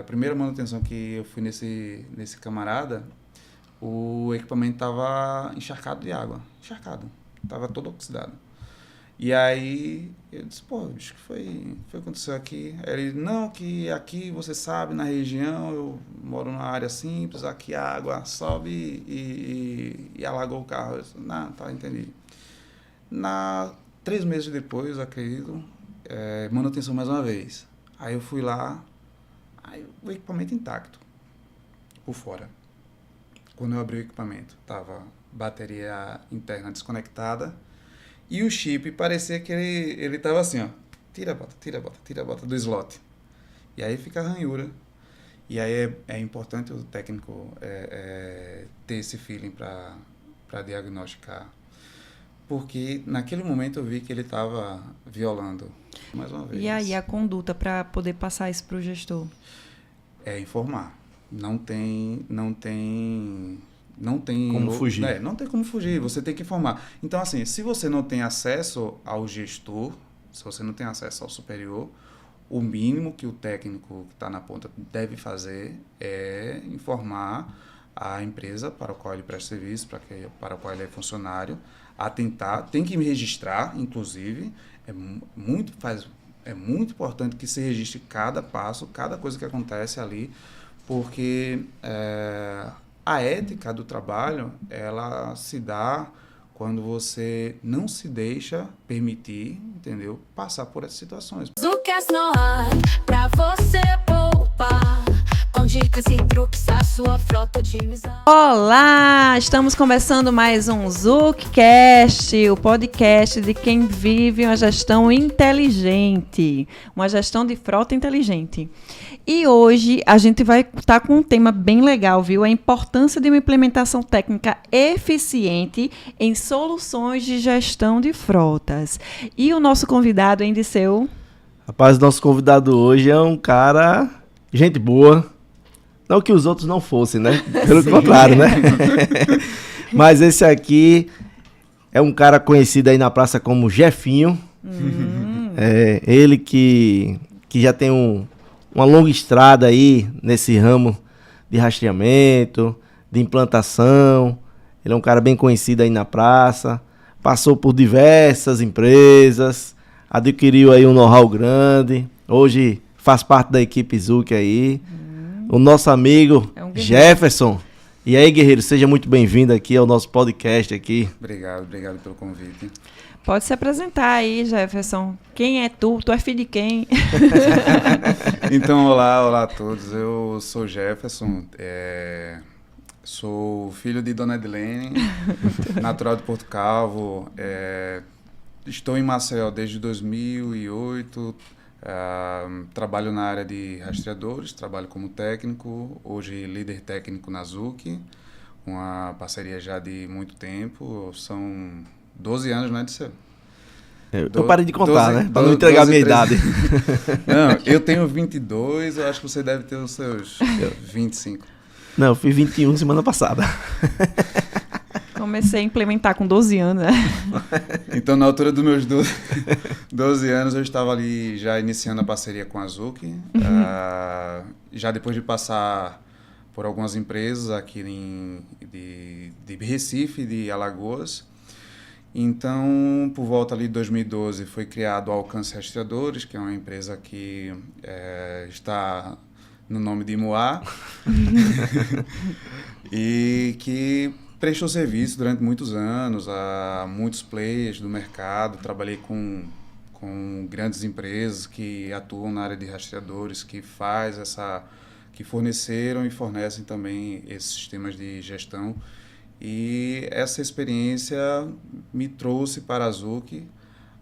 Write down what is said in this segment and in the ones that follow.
A primeira manutenção que eu fui nesse camarada, o equipamento estava encharcado de água. Encharcado. Estava todo oxidado. E aí eu disse, pô, bicho, que foi que aconteceu aqui? Aí ele, não, que aqui, você sabe, na região, eu moro numa área simples, aqui a água sobe e alagou o carro. Eu disse, não, tá, entendi. 3 meses depois, acredito, manutenção mais uma vez. Aí eu fui lá, aí o equipamento intacto, por fora. Quando eu abri o equipamento, tava bateria interna desconectada e o chip parecia que ele tava assim, ó, tira a bota do slot. E aí fica a ranhura. E aí é importante o técnico ter esse feeling para diagnosticar. Porque naquele momento eu vi que ele estava violando, mais uma vez. E aí a conduta para poder passar isso para o gestor? É informar. Não tem como fugir. Não tem como fugir, você tem que informar. Então, assim, se você não tem acesso ao gestor, se você não tem acesso ao superior, o mínimo que o técnico que está na ponta deve fazer é informar a empresa para a qual ele presta serviço, para a qual ele é funcionário, tem que me registrar, inclusive, é muito importante que se registre cada passo, cada coisa que acontece ali, porque a ética do trabalho, ela se dá quando você não se deixa permitir, entendeu, passar por essas situações. Zucas no ar, pra você poupar, com dicas e truques a sua frota otimizar. Olá, estamos começando mais um Zuccast, o podcast de quem vive uma gestão inteligente, uma gestão de frota inteligente. E hoje a gente vai estar com um tema bem legal, viu? A importância de uma implementação técnica eficiente em soluções de gestão de frotas. E o nosso convidado, Indiceu? Rapaz, o nosso convidado hoje é um cara, gente boa. Não que os outros não fossem, né? Pelo contrário, né? Mas esse aqui é um cara conhecido aí na praça como Jefinho. Ele que já tem uma longa estrada aí nesse ramo de rastreamento, de implantação. Ele é um cara bem conhecido aí na praça, passou por diversas empresas, adquiriu aí um know-how grande, hoje faz parte da equipe Zuc aí. O nosso amigo Jefferson. E aí, guerreiro, seja muito bem-vindo aqui ao nosso podcast aqui. Obrigado pelo convite. Pode se apresentar aí, Jefferson. Quem é tu? Tu é filho de quem? Então, olá a todos. Eu sou Jefferson, sou filho de Dona Edilene, natural de Porto Calvo. Estou em Maceió desde 2008. Trabalho na área de rastreadores, trabalho como técnico, hoje líder técnico na Zuc, uma parceria já de muito tempo, são 12 anos, né, Disseu? Eu parei de contar, né? Para não entregar a minha idade. Não, eu tenho 22, eu acho que você deve ter os seus 25. Não, eu fiz 21 semana passada. Comecei a implementar com 12 anos, né? Então, na altura dos meus 12 anos, eu estava ali já iniciando a parceria com a Zuc. Já depois de passar por algumas empresas aqui de Recife, de Alagoas. Então, por volta ali de 2012, foi criado o Alcance Rastreadores, que é uma empresa que está no nome de Moá. E que prestou serviço durante muitos anos a muitos players do mercado. Trabalhei com grandes empresas que atuam na área de rastreadores, que forneceram e fornecem também esses sistemas de gestão. E essa experiência me trouxe para a Zuc,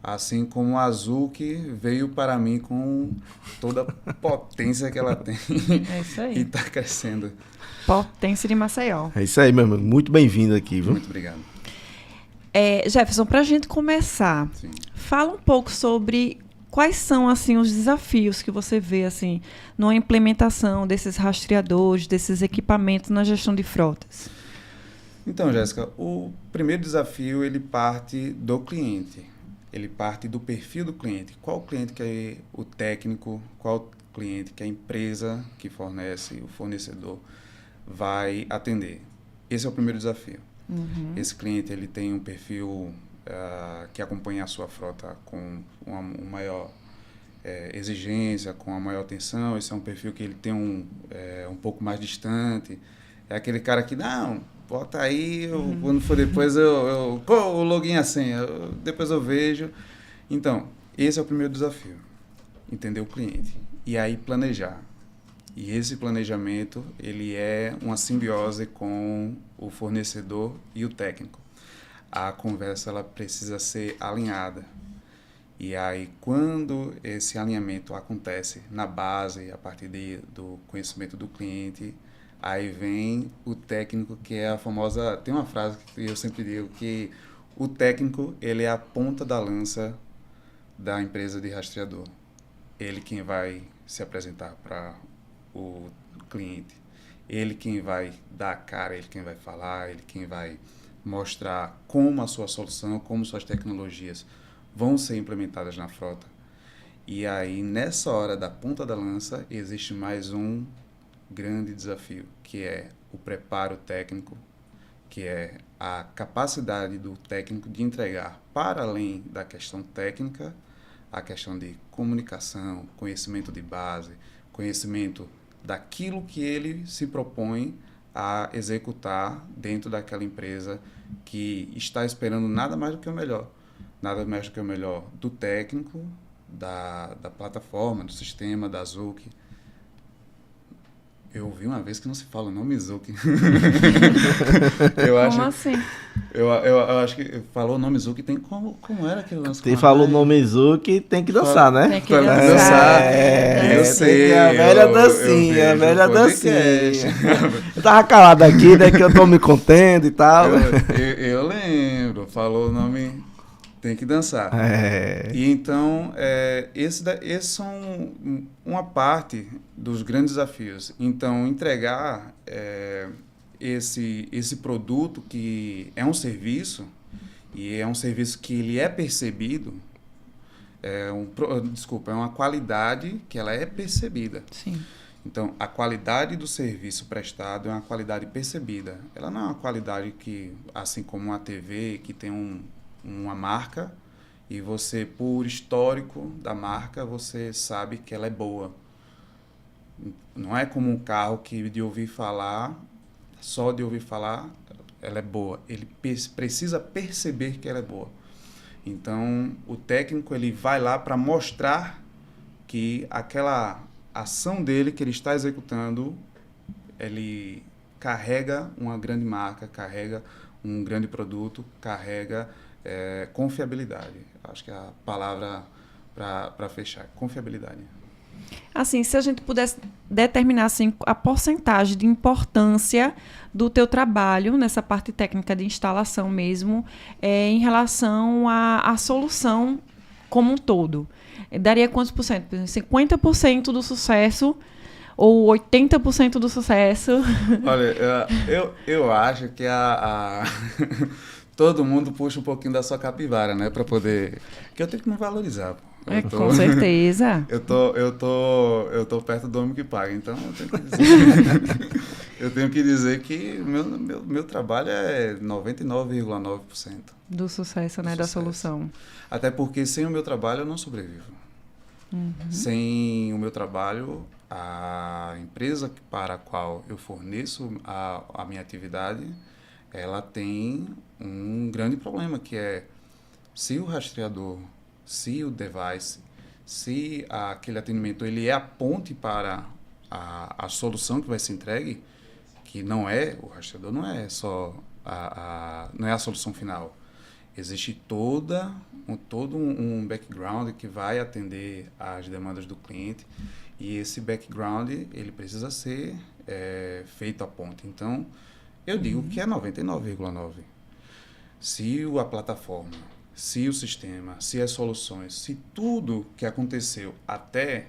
assim como a Zuc veio para mim com toda a potência que ela tem. É isso aí. E está crescendo. Potência de Maceió. É isso aí, meu irmão. Muito bem-vindo aqui, viu? Muito obrigado. Jefferson, para a gente começar, Sim. fala um pouco sobre quais são assim, os desafios que você vê assim, numa implementação desses rastreadores, desses equipamentos na gestão de frotas. Então, Jéssica, o primeiro desafio ele parte do cliente. Ele parte do perfil do cliente. Qual cliente que é o técnico, qual cliente que a empresa que fornece, o fornecedor, vai atender. Esse é o primeiro desafio. Esse cliente ele tem um perfil que acompanha a sua frota com uma maior exigência, com a maior atenção. Esse é um perfil que ele tem um pouco mais distante. É aquele cara que, não, bota aí, quando for depois o login e a senha, depois eu vejo. Então, esse é o primeiro desafio, entender o cliente. E aí planejar. E esse planejamento, ele é uma simbiose com o fornecedor e o técnico. A conversa, ela precisa ser alinhada. E aí, quando esse alinhamento acontece na base, a partir do conhecimento do cliente, aí vem o técnico, que é a famosa... Tem uma frase que eu sempre digo, que o técnico, ele é a ponta da lança da empresa de rastreador. Ele quem vai se apresentar para o cliente. Ele quem vai dar a cara, ele quem vai falar, ele quem vai mostrar como a sua solução, como suas tecnologias vão ser implementadas na frota. E aí, nessa hora da ponta da lança, existe mais um grande desafio, que é o preparo técnico, que é a capacidade do técnico de entregar, para além da questão técnica, a questão de comunicação, conhecimento de base, conhecimento daquilo que ele se propõe a executar dentro daquela empresa que está esperando nada mais do que o melhor. Nada mais do que o melhor do técnico, da plataforma, do sistema, da Zuc. Eu ouvi uma vez que não se fala o nome Zuc. Como assim? Eu acho que falou o nome Zuc, tem como era aquele lance? Tem falou o nome Zuc, tem que dançar, né? Tem que dançar. Eu sei. A velha dancinha, a velha dancinha. Eu tava calado aqui, né, que eu tô me contendo e tal. Eu lembro, falou o nome, tem que dançar. E então, esses são uma parte dos grandes desafios. Então, entregar esse produto que é um serviço, e é um serviço que ele é percebido, é uma qualidade que ela é percebida. Sim. Então, a qualidade do serviço prestado é uma qualidade percebida. Ela não é uma qualidade que, assim como uma TV, que tem uma marca, e você, por histórico da marca, você sabe que ela é boa. Não é como um carro que de ouvir falar, só de ouvir falar, ela é boa. Ele precisa perceber que ela é boa. Então, o técnico ele vai lá para mostrar que aquela ação dele que ele está executando, ele carrega uma grande marca, carrega um grande produto, carrega confiabilidade. Acho que é a palavra para fechar, confiabilidade. Assim, se a gente pudesse determinar assim, a porcentagem de importância do teu trabalho nessa parte técnica de instalação mesmo, em relação à solução como um todo, daria quantos por cento? 50% do sucesso ou 80% do sucesso? Olha, eu acho que todo mundo puxa um pouquinho da sua capivara, né, para poder... Que eu tenho que me valorizar, pô. Com certeza. Eu tô perto do homem que paga, então eu tenho que dizer que meu trabalho é 99,9% do sucesso, né, da solução. Até porque sem o meu trabalho eu não sobrevivo. Sem o meu trabalho, a empresa para a qual eu forneço a minha atividade, ela tem um grande problema, que é se o rastreador, se o device, se aquele atendimento ele é a ponte para a solução que vai ser entregue, que não é, o rastreador não é só não é a solução final. Existe todo um background que vai atender às demandas do cliente, e esse background ele precisa ser feito a ponte. Então, eu digo que é 99,9%. Se a plataforma, se o sistema, se as soluções, se tudo que aconteceu até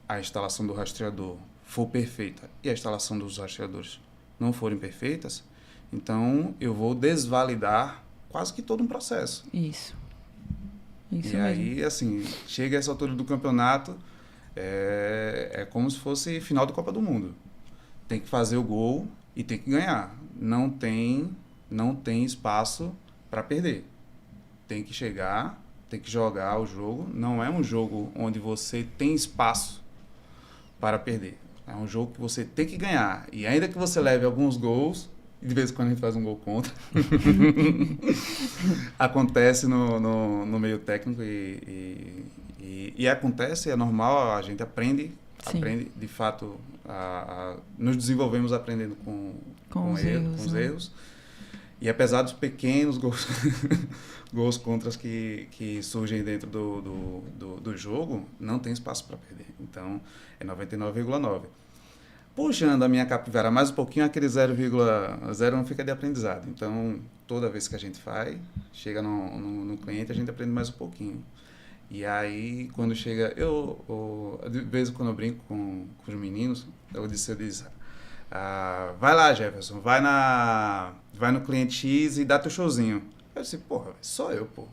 a instalação do rastreador for perfeita e a instalação dos rastreadores não forem perfeitas, então eu vou desvalidar quase que todo um processo. Isso e mesmo. aí, assim, chega essa altura do campeonato, É como se fosse final de Copa do Mundo. Tem que fazer o gol e tem que ganhar. Não tem espaço para perder. Tem que chegar, tem que jogar o jogo. Não é um jogo onde você tem espaço para perder. É um jogo que você tem que ganhar. E ainda que você leve alguns gols, e de vez em quando a gente faz um gol contra, acontece no meio técnico e acontece, é normal, a gente aprende de fato, nos desenvolvemos aprendendo com os erros. E apesar dos pequenos gols contras que surgem dentro do jogo, não tem espaço para perder. Então, é 99,9. Puxando a minha capivara mais um pouquinho, aquele 0,0 não fica de aprendizado. Então, toda vez que a gente faz, chega no cliente, a gente aprende mais um pouquinho. E aí, quando chega... de vez em quando eu brinco com os meninos, eu disse vai lá, Jefferson, vai no cliente X e dá teu showzinho. Eu disse, porra, sou eu, pô.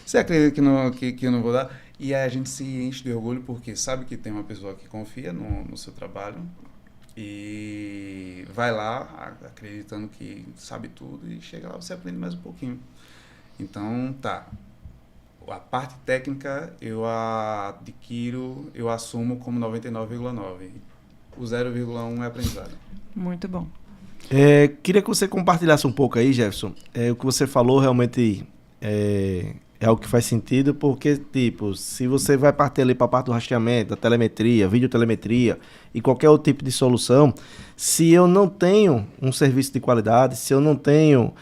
Você acredita que eu não vou dar? E aí a gente se enche de orgulho porque sabe que tem uma pessoa que confia no seu trabalho e vai lá acreditando que sabe tudo e chega lá, você aprende mais um pouquinho. Então, tá. A parte técnica eu assumo como 99,9. O 0,1 é aprendizado. Muito bom. Queria que você compartilhasse um pouco aí, Jefferson. O que você falou realmente é algo que faz sentido, porque, tipo, se você vai partir ali para a parte do rastreamento, da telemetria, videotelemetria e qualquer outro tipo de solução, se eu não tenho um serviço de qualidade, se eu não tenho,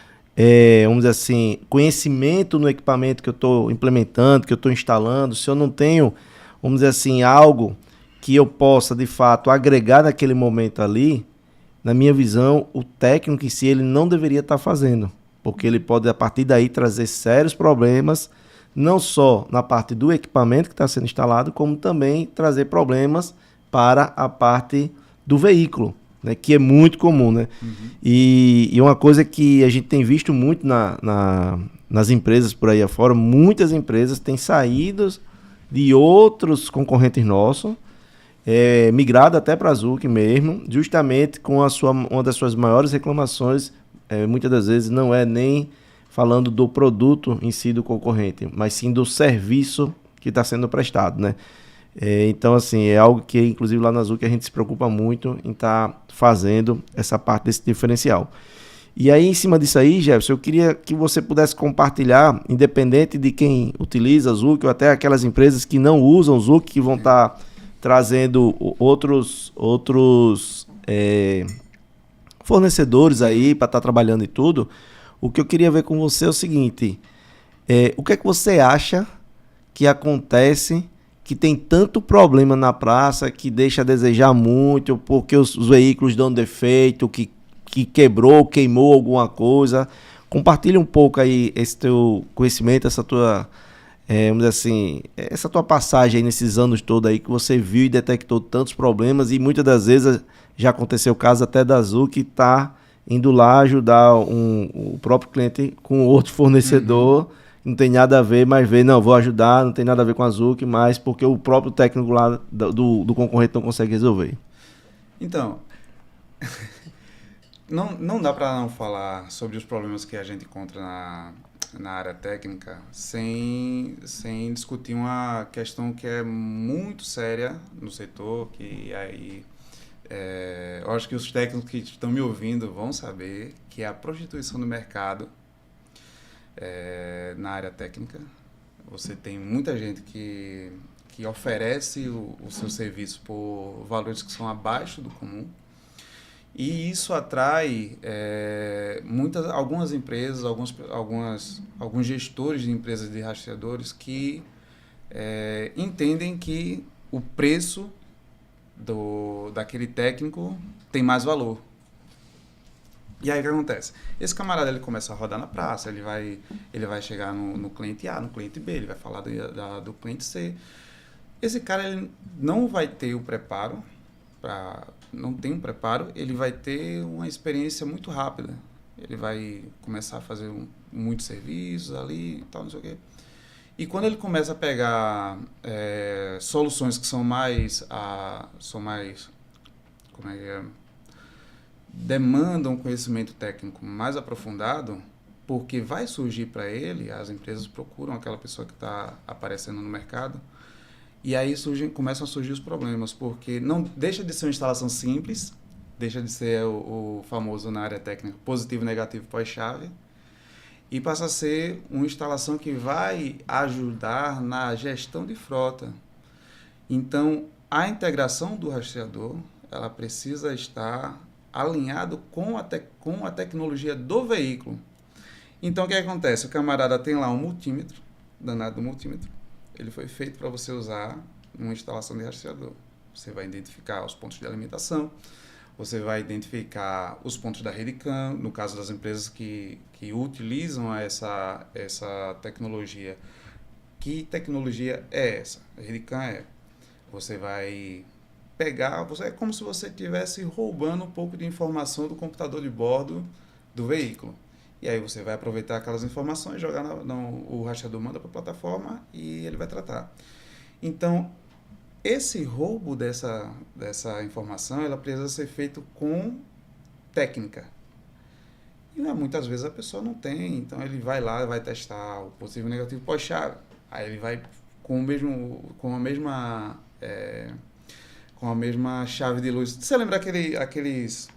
vamos dizer assim, conhecimento no equipamento que eu estou implementando, que eu estou instalando, se eu não tenho, vamos dizer assim, algo que eu possa, de fato, agregar naquele momento ali, na minha visão, o técnico em si, ele não deveria estar fazendo. Porque ele pode, a partir daí, trazer sérios problemas, não só na parte do equipamento que está sendo instalado, como também trazer problemas para a parte do veículo, né, que é muito comum. Né? Uhum. E uma coisa que a gente tem visto muito nas empresas por aí afora, muitas empresas têm saído de outros concorrentes nossos, migrado até para a Zuc mesmo, justamente com uma das suas maiores reclamações. Muitas das vezes não é nem falando do produto em si do concorrente, mas sim do serviço que está sendo prestado, né? Então, assim, é algo que, inclusive, lá na Zuc a gente se preocupa muito em estar fazendo essa parte desse diferencial. E aí, em cima disso aí, Jefferson, eu queria que você pudesse compartilhar, independente de quem utiliza a Zuc, ou até aquelas empresas que não usam Zuc, que vão estar trazendo outros fornecedores aí para estar trabalhando e tudo. O que eu queria ver com você é o seguinte, o que é que você acha que acontece, que tem tanto problema na praça, que deixa a desejar muito, porque os veículos dão defeito, que quebrou, queimou alguma coisa? Compartilha um pouco aí esse teu conhecimento, essa tua, vamos dizer assim, essa tua passagem aí nesses anos todos aí, que você viu e detectou tantos problemas, e muitas das vezes já aconteceu o caso até da Zuc que está indo lá ajudar o próprio cliente com outro fornecedor, não tem nada a ver, mas não, vou ajudar, não tem nada a ver com a Zuc, mas porque o próprio técnico lá do concorrente não consegue resolver. Então, não dá para não falar sobre os problemas que a gente encontra na área técnica sem discutir uma questão que é muito séria no setor, que aí eu acho que os técnicos que estão me ouvindo vão saber, que é a prostituição do mercado na área técnica. Você tem muita gente que oferece o seu serviço por valores que são abaixo do comum, e isso atrai algumas empresas, alguns gestores de empresas de rastreadores que entendem que o preço daquele técnico tem mais valor. E aí o que acontece? Esse camarada ele começa a rodar na praça, ele vai chegar no cliente A, no cliente B, ele vai falar do cliente C. Esse cara ele não vai ter o preparo, não tem um preparo, ele vai ter uma experiência muito rápida. Ele vai começar a fazer muitos serviços ali e tal, não sei o quê. E quando ele começa a pegar soluções que são mais, como é que é? Demandam conhecimento técnico mais aprofundado, porque vai surgir para ele, as empresas procuram aquela pessoa que está aparecendo no mercado, e aí começam a surgir os problemas, porque não deixa de ser uma instalação simples, deixa de ser o famoso na área técnica positivo, negativo, pós-chave, e passa a ser uma instalação que vai ajudar na gestão de frota. Então, a integração do rastreador, ela precisa estar alinhado com a tecnologia do veículo. Então, o que acontece? O camarada tem lá um multímetro, danado do multímetro, ele foi feito para você usar numa instalação de rastreador. Você vai identificar os pontos de alimentação, você vai identificar os pontos da rede CAN, no caso das empresas que utilizam essa tecnologia. Que tecnologia é essa? A rede CAN é. Você vai pegar, é como se você estivesse roubando um pouco de informação do computador de bordo do veículo. E aí você vai aproveitar aquelas informações, jogar o rastreador manda para a plataforma e ele vai tratar. Então, esse roubo dessa informação, ela precisa ser feito com técnica. E muitas vezes a pessoa não tem, então ele vai lá, vai testar o positivo e negativo pós-chave. Aí ele vai com a mesma chave de luz. Você lembra aqueles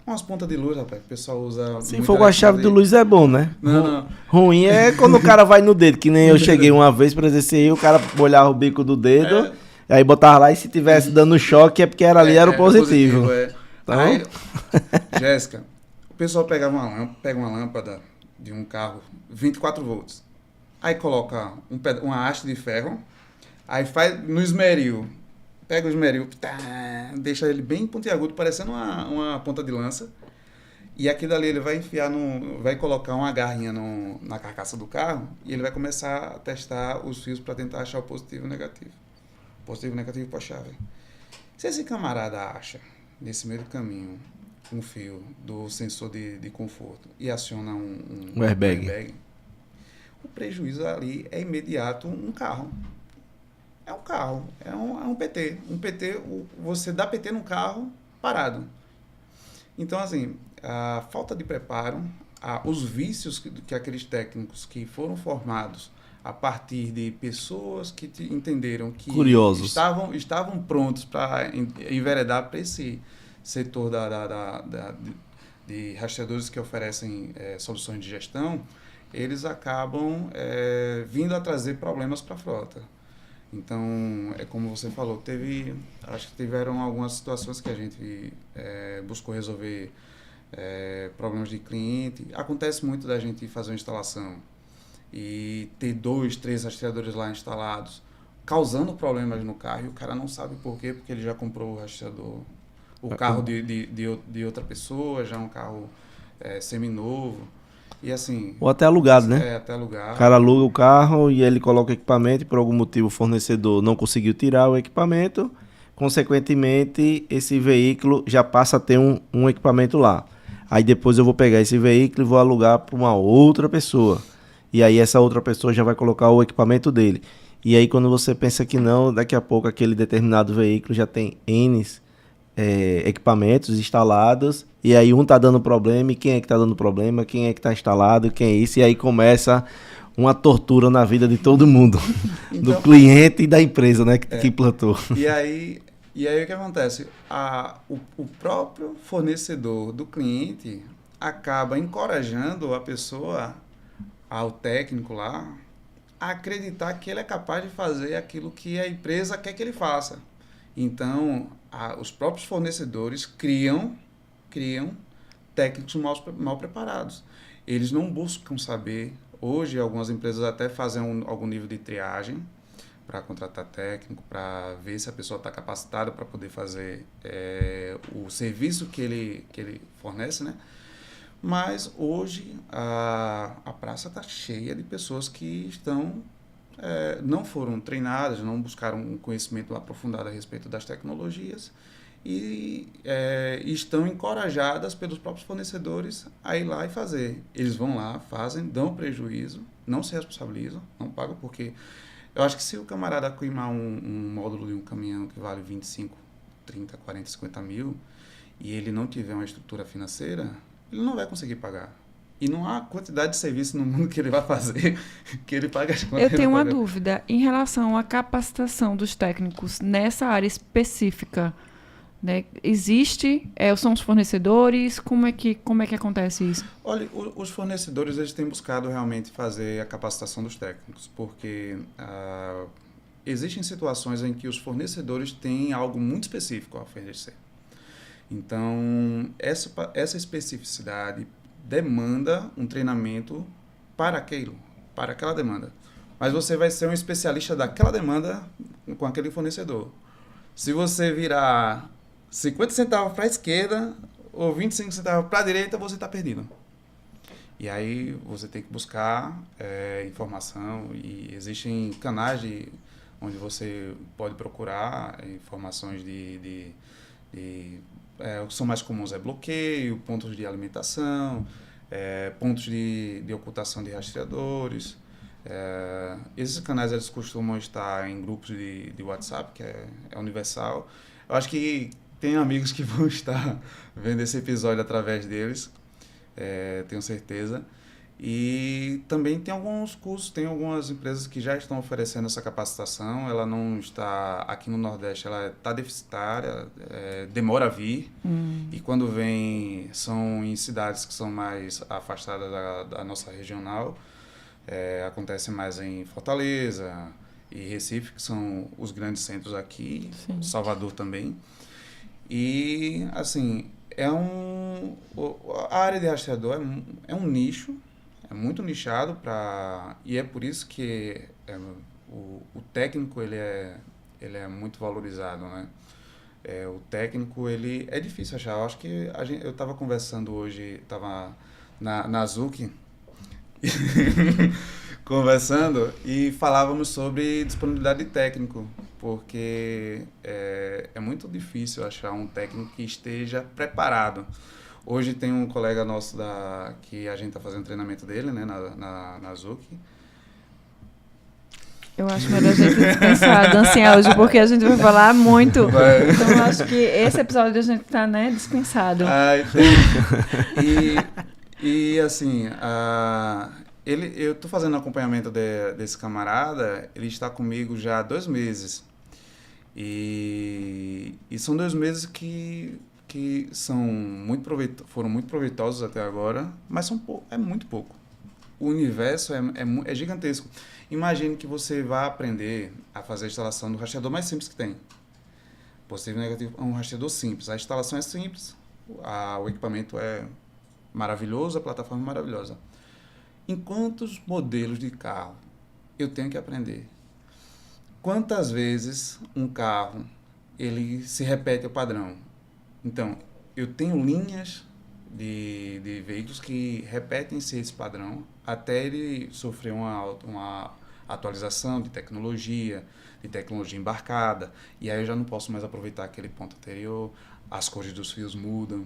umas pontas de luz, rapaz, que o pessoal usa... Se for com a chave de luz é bom, né? Não. Ruim é quando o cara vai no dedo, que nem eu cheguei uma vez, presenciei, o cara molhava o bico do dedo, aí botava lá e se tivesse dando choque é porque era o positivo. Então... Aí, Jéssica, o pessoal pega uma lâmpada de um carro 24 volts, aí coloca uma haste de ferro, aí faz no esmeril, pega o esmeril, deixa ele bem pontiagudo, parecendo uma ponta de lança, e aquilo ali ele vai enfiar vai colocar uma garrinha na carcaça do carro, e ele vai começar a testar os fios para tentar achar o positivo e o negativo. Positivo e negativo pós-chave. Se esse camarada acha, nesse meio do caminho, um fio do sensor de conforto e aciona um airbag, o prejuízo ali é imediato um carro. É um carro, é um PT. Um PT, você dá PT num carro parado. Então, assim, a falta de preparo, os vícios que aqueles técnicos que foram formados a partir de pessoas que entenderam que estavam prontos para enveredar para esse setor de rastreadores que oferecem soluções de gestão, eles acabam vindo a trazer problemas para a frota. Então, é como você falou, acho que tiveram algumas situações que a gente buscou resolver problemas de cliente. Acontece muito da gente fazer uma instalação e ter 2, 3 rastreadores lá instalados, causando problemas no carro, e o cara não sabe por quê, porque ele já comprou o rastreador, o carro de outra pessoa, já é um carro seminovo. E assim, ou até alugado, né? Até alugado. O cara aluga o carro e ele coloca o equipamento e por algum motivo o fornecedor não conseguiu tirar o equipamento. Consequentemente, esse veículo já passa a ter um equipamento lá. Aí depois eu vou pegar esse veículo e vou alugar para uma outra pessoa. E aí essa outra pessoa já vai colocar o equipamento dele. E aí quando você pensa que não, daqui a pouco aquele determinado veículo já tem N equipamentos instalados, e aí um tá dando problema, e quem é que tá dando problema, quem é que tá instalado, quem é isso, e aí começa uma tortura na vida de todo mundo, então, do cliente e da empresa, né, que implantou. E aí o que acontece? O próprio fornecedor do cliente acaba encorajando a pessoa, ao técnico lá, a acreditar que ele é capaz de fazer aquilo que a empresa quer que ele faça. Então, os próprios fornecedores criam técnicos mal preparados. Eles não buscam saber. Hoje, algumas empresas até fazem algum nível de triagem para contratar técnico, para ver se a pessoa está capacitada para poder fazer o serviço que ele fornece, né? Mas hoje a praça está cheia de pessoas que não foram treinadas, não buscaram um conhecimento aprofundado a respeito das tecnologias e estão encorajadas pelos próprios fornecedores a ir lá e fazer. Eles vão lá, fazem, dão prejuízo, não se responsabilizam, não pagam, porque eu acho que se o camarada queimar um módulo de um caminhão que vale 25, 30, 40, 50 mil e ele não tiver uma estrutura financeira, ele não vai conseguir pagar. E não há quantidade de serviço no mundo que ele vai fazer que ele pague as contas. Eu tenho uma dúvida em relação à capacitação dos técnicos nessa área específica. Né? Existe? São os fornecedores? Como é que acontece isso? Olha, os fornecedores eles têm buscado realmente fazer a capacitação dos técnicos, porque existem situações em que os fornecedores têm algo muito específico a oferecer. Então, essa especificidade demanda um treinamento para aquela demanda. Mas você vai ser um especialista daquela demanda com aquele fornecedor. Se você virar 50 centavos para a esquerda ou 25 centavos para a direita, você está perdido. E aí você tem que buscar informação, e existem canais onde você pode procurar informações o que são mais comuns bloqueio, pontos de alimentação, pontos de ocultação de rastreadores. Esses canais eles costumam estar em grupos de WhatsApp, que é universal. Eu acho que tem amigos que vão estar vendo esse episódio através deles, tenho certeza. E também tem alguns cursos, tem algumas empresas que já estão oferecendo essa capacitação. Ela não está aqui no Nordeste, ela está deficitária, demora a vir. E quando vem, são em cidades que são mais afastadas da nossa regional. Acontece mais em Fortaleza e Recife, que são os grandes centros aqui. Sim. Salvador também. E, assim, a área de rastreador é um nicho, é muito nichado, e é por isso que o técnico ele é muito valorizado, né? O técnico ele é difícil achar. Eu acho que eu estava conversando hoje, estava na ZUC, conversando e falávamos sobre disponibilidade de técnico, porque é muito difícil achar um técnico que esteja preparado. Hoje tem um colega nosso que a gente está fazendo treinamento dele, né, na ZUC. Eu acho melhor a gente dispensar a dancinha hoje, porque a gente vai falar muito. Então eu acho que esse episódio a gente está, né, dispensado. E assim, eu estou fazendo acompanhamento desse camarada, ele está comigo já há 2 meses. E são 2 meses que foram muito proveitosos até agora, mas é muito pouco. O universo é gigantesco. Imagine que você vai aprender a fazer a instalação do rastreador mais simples que tem. Positivo e negativo é um rastreador simples. A instalação é simples, o equipamento é maravilhoso, a plataforma é maravilhosa. Em quantos modelos de carro eu tenho que aprender? Quantas vezes um carro ele se repete o padrão? Então, eu tenho linhas de veículos que repetem-se esse padrão até ele sofrer uma atualização de tecnologia embarcada, e aí eu já não posso mais aproveitar aquele ponto anterior, as cores dos fios mudam,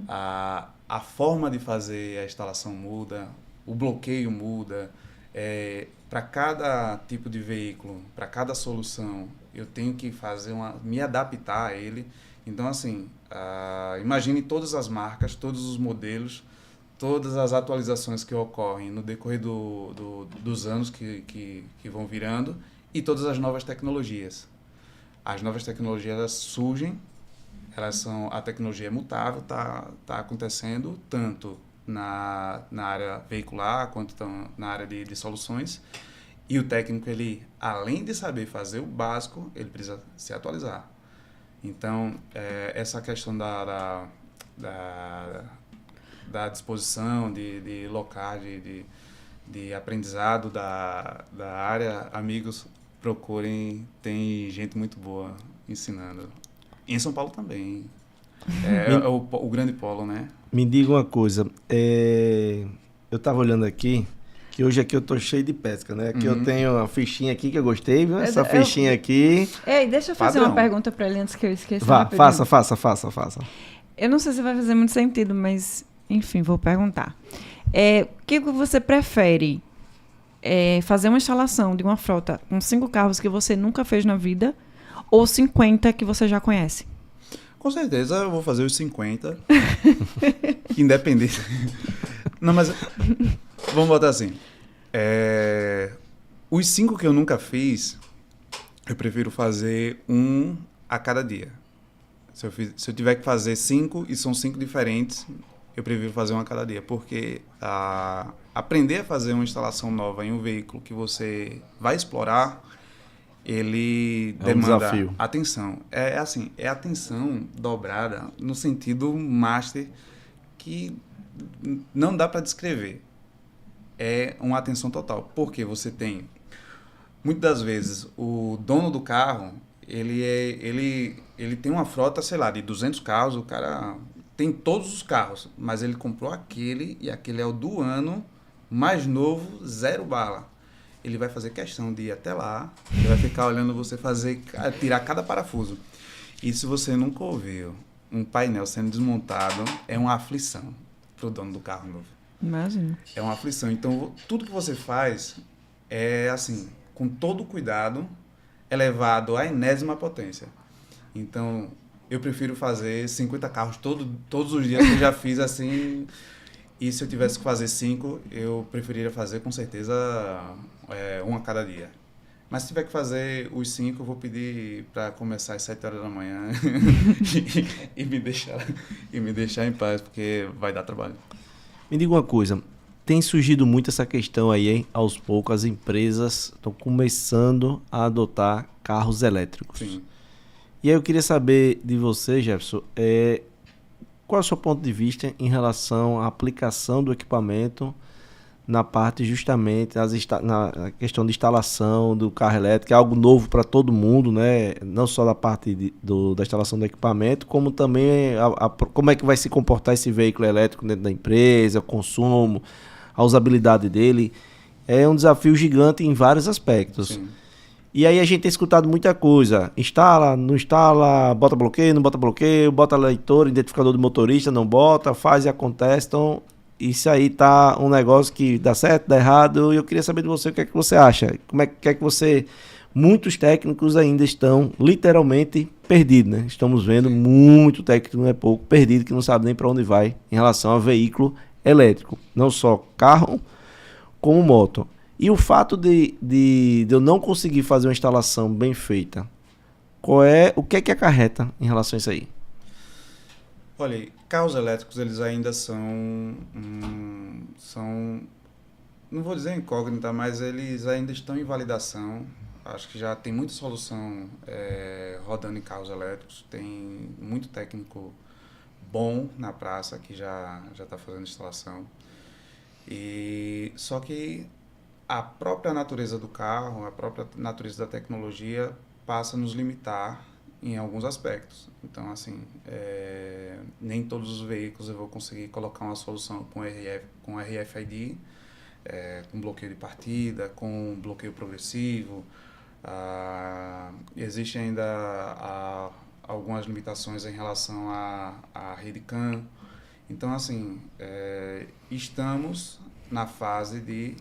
a forma de fazer a instalação muda, o bloqueio muda. Para cada tipo de veículo, para cada solução, eu tenho que me adaptar a ele. Então, assim, imagine todas as marcas, todos os modelos, todas as atualizações que ocorrem no decorrer dos anos que vão virando, e todas as novas tecnologias. As novas tecnologias elas surgem, a tecnologia é mutável, tá acontecendo tanto na área veicular quanto na área de soluções, e o técnico, ele, além de saber fazer o básico, ele precisa se atualizar. Então, essa questão da disposição de locais de aprendizado da área, amigos, procurem, tem gente muito boa ensinando. E em São Paulo também. O grande polo, né? Me diga uma coisa, eu estava olhando aqui Que hoje aqui eu tô cheio de pesca, né? Aqui eu tenho uma fichinha aqui que eu gostei, viu? Essa Eu- fichinha aqui. Ei, deixa eu fazer Padrão. uma pergunta para ele antes que eu esqueça. Vá, rapidinho. faça. Eu não sei se vai fazer muito sentido, mas, enfim, vou perguntar. O que você prefere? Fazer uma instalação de uma frota com 5 carros que você nunca fez na vida ou 50 que você já conhece? Com certeza eu vou fazer os 50. Independente. Não, mas vamos botar assim. Os 5 que eu nunca fiz, eu prefiro fazer um a cada dia. Se eu tiver que fazer 5 e são 5 diferentes, eu prefiro fazer um a cada dia. Porque aprender a fazer uma instalação nova em um veículo que você vai explorar, ele É um demanda desafio. atenção. É atenção dobrada no sentido master que não dá para descrever. É uma atenção total. Porque você tem, muitas das vezes, o dono do carro, ele tem uma frota, sei lá, de 200 carros, o cara tem todos os carros, mas ele comprou aquele e aquele é o do ano, mais novo, 0 bala. Ele vai fazer questão de ir até lá, ele vai ficar olhando você tirar cada parafuso. E se você nunca ouviu um painel sendo desmontado, é uma aflição pro dono do carro novo. Imagina. É uma aflição. Então, tudo que você faz é assim, com todo cuidado, elevado à enésima potência. Então, eu prefiro fazer 50 carros todos os dias que eu já fiz assim. E se eu tivesse que fazer 5, eu preferiria fazer com certeza um a cada dia. Mas se tiver que fazer os 5, eu vou pedir para começar às 7 horas da manhã e me deixar em paz, porque vai dar trabalho. Me diga uma coisa, tem surgido muito essa questão aí, hein? Aos poucos as empresas estão começando a adotar carros elétricos. Sim. E aí eu queria saber de você, Jefferson, qual é o seu ponto de vista em relação à aplicação do equipamento na parte justamente na questão de instalação do carro elétrico, é algo novo para todo mundo, né? Não só da parte da instalação do equipamento, como também como é que vai se comportar esse veículo elétrico dentro da empresa, o consumo, a usabilidade dele. É um desafio gigante em vários aspectos. Sim. E aí a gente tem escutado muita coisa. Instala, não instala, bota bloqueio, não bota bloqueio, bota leitor, identificador do motorista, não bota, faz e acontece. Então, isso aí tá um negócio que dá certo, dá errado. E eu queria saber de você o que é que você acha. Como é que você... Muitos técnicos ainda estão literalmente perdidos, né? Estamos vendo muito técnico, não é pouco, perdido, que não sabe nem para onde vai em relação a veículo elétrico. Não só carro, como moto. E o fato de eu não conseguir fazer uma instalação bem feita, o que é que acarreta em relação a isso aí? Olha, carros elétricos, eles ainda são, não vou dizer incógnita, mas eles ainda estão em validação. Acho que já tem muita solução rodando em carros elétricos. Tem muito técnico bom na praça que já está fazendo instalação. Só que a própria natureza do carro, a própria natureza da tecnologia passa a nos limitar em alguns aspectos. Então, assim, nem todos os veículos eu vou conseguir colocar uma solução com RFID, com bloqueio de partida, com bloqueio progressivo. Existem ainda algumas limitações em relação à rede CAN. Então, assim, estamos na fase de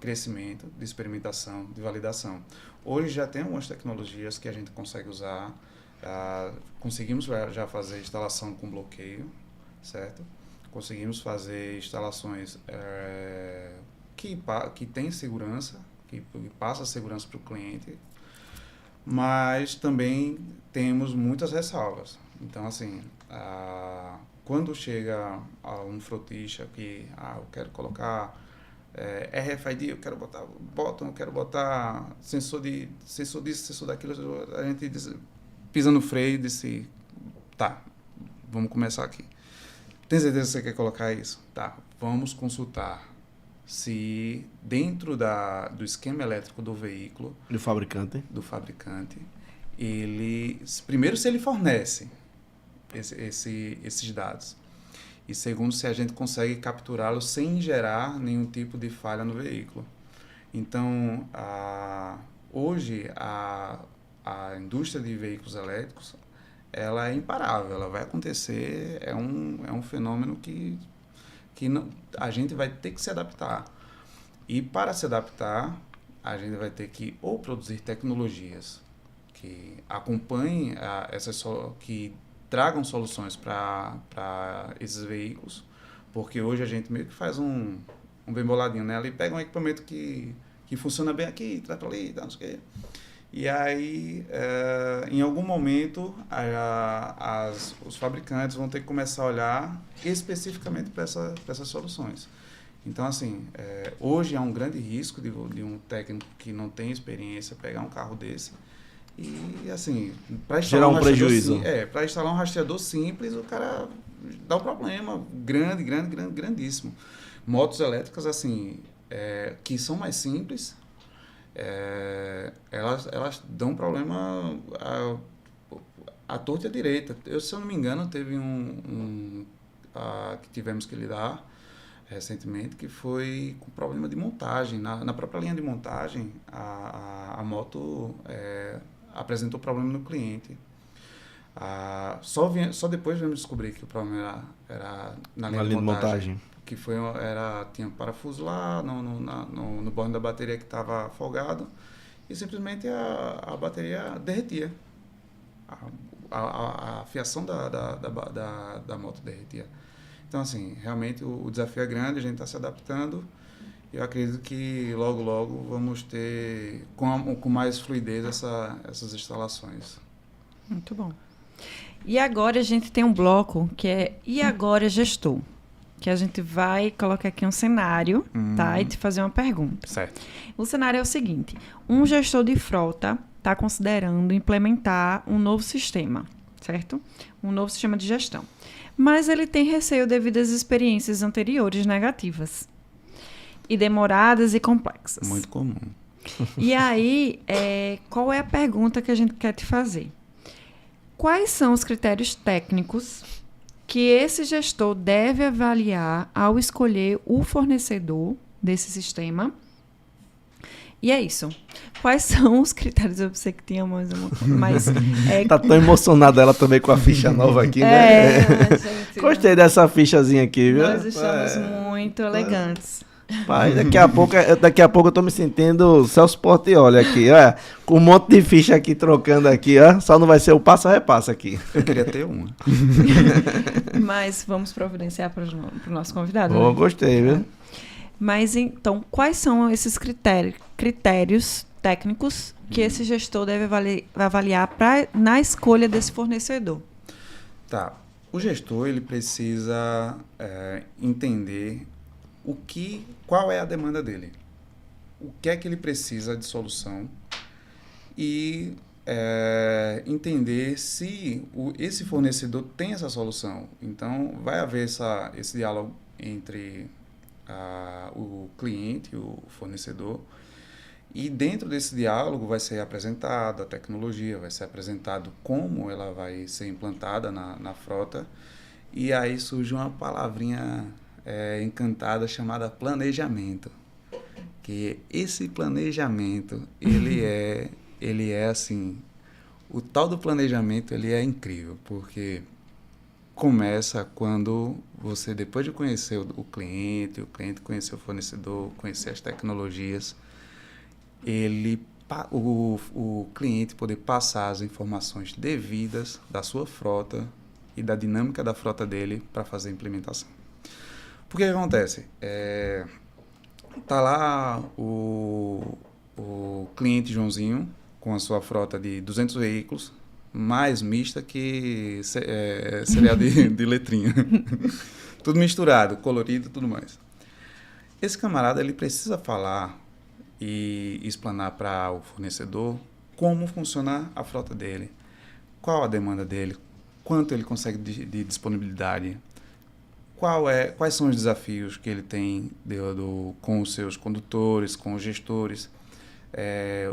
crescimento, de experimentação, de validação. Hoje já tem algumas tecnologias que a gente consegue usar, conseguimos já fazer instalação com bloqueio, certo? Conseguimos fazer instalações que tem segurança, que passa segurança para o cliente, mas também temos muitas ressalvas. Então, assim, quando chega a um frotista que eu quero colocar RFID, eu quero botar bottom, eu quero botar sensor disso, sensor daquilo, a gente pisa no freio e disse, tá, vamos começar aqui. Tem certeza que você quer colocar isso? Tá, vamos consultar se dentro do esquema elétrico do veículo, Do fabricante. primeiro se ele fornece esses dados. e segundo, se a gente consegue capturá-lo sem gerar nenhum tipo de falha no veículo. Então, hoje, a indústria de veículos elétricos, ela é imparável, ela vai acontecer, é um fenômeno que não, a gente vai ter que se adaptar. E para se adaptar, a gente vai ter que ou produzir tecnologias que acompanhem que tragam soluções para esses veículos, porque hoje a gente meio que faz um bem boladinho, né? Ali pega um equipamento que funciona bem aqui, trata ali, não sei o quê. E aí, em algum momento, os fabricantes vão ter que começar a olhar especificamente para essas soluções. Então, assim, hoje há um grande risco de um técnico que não tem experiência pegar um carro desse e, assim, para instalar gerar um prejuízo. Para instalar um rastreador simples, o cara dá um problema grandíssimo. Motos elétricas, assim, que são mais simples, elas dão problema à torta e à direita. Se eu não me engano, teve que tivemos que lidar recentemente, que foi com problema de montagem. Na própria linha de montagem, a moto apresentou problema no cliente. Só depois viemos descobrir que o problema era na linha de montagem. Que tinha um parafuso lá no borne da bateria que estava folgado e simplesmente a bateria derretia. A fiação da moto derretia. Então, assim, realmente o desafio é grande, a gente está se adaptando e eu acredito que logo vamos ter com mais fluidez essas instalações. Muito bom. E agora a gente tem um bloco que é E Agora Gestor? Que a gente vai colocar aqui um cenário, tá? E te fazer uma pergunta. Certo. O cenário é o seguinte: um gestor de frota está considerando implementar um novo sistema, certo? Um novo sistema de gestão. Mas ele tem receio devido às experiências anteriores negativas e demoradas e complexas. Muito comum. E aí, qual é a pergunta que a gente quer te fazer? Quais são os critérios técnicos que esse gestor deve avaliar ao escolher o fornecedor desse sistema? E é isso. Quais são os critérios? Eu sei que tinha mais uma coisa, mas... Tá tão emocionada ela também com a ficha nova aqui, né? Gente, gostei dessa fichazinha aqui, viu? nós estamos muito elegantes. Pai, daqui a pouco eu tô me sentindo Celso Portiolli aqui, ó, com um monte de ficha aqui trocando aqui, ó, só não vai ser o passo a repasso aqui. Eu queria ter uma. Mas vamos providenciar para o nosso convidado. Oh, né? gostei, viu? Mas então, quais são esses critérios técnicos que esse gestor deve avaliar na escolha desse fornecedor? Tá. O gestor, ele precisa entender qual é a demanda dele, o que é que ele precisa de solução e entender se esse fornecedor tem essa solução. Então, vai haver esse diálogo entre o cliente e o fornecedor, e dentro desse diálogo vai ser apresentada a tecnologia, vai ser apresentado como ela vai ser implantada na frota, e aí surge uma palavrinha encantada chamada planejamento, que esse planejamento ele é assim, o tal do planejamento ele é incrível, porque começa quando você, depois de conhecer o cliente conhecer o fornecedor, conhecer as tecnologias, o cliente poder passar as informações devidas da sua frota e da dinâmica da frota dele para fazer a implementação. Porque o que acontece? Tá lá o cliente Joãozinho com a sua frota de 200 veículos, mais mista que cereal de letrinha. Tudo misturado, colorido e tudo mais. Esse camarada ele precisa falar e explanar para o fornecedor como funciona a frota dele, qual a demanda dele, quanto ele consegue de disponibilidade, quais são os desafios que ele tem com os seus condutores, com os gestores,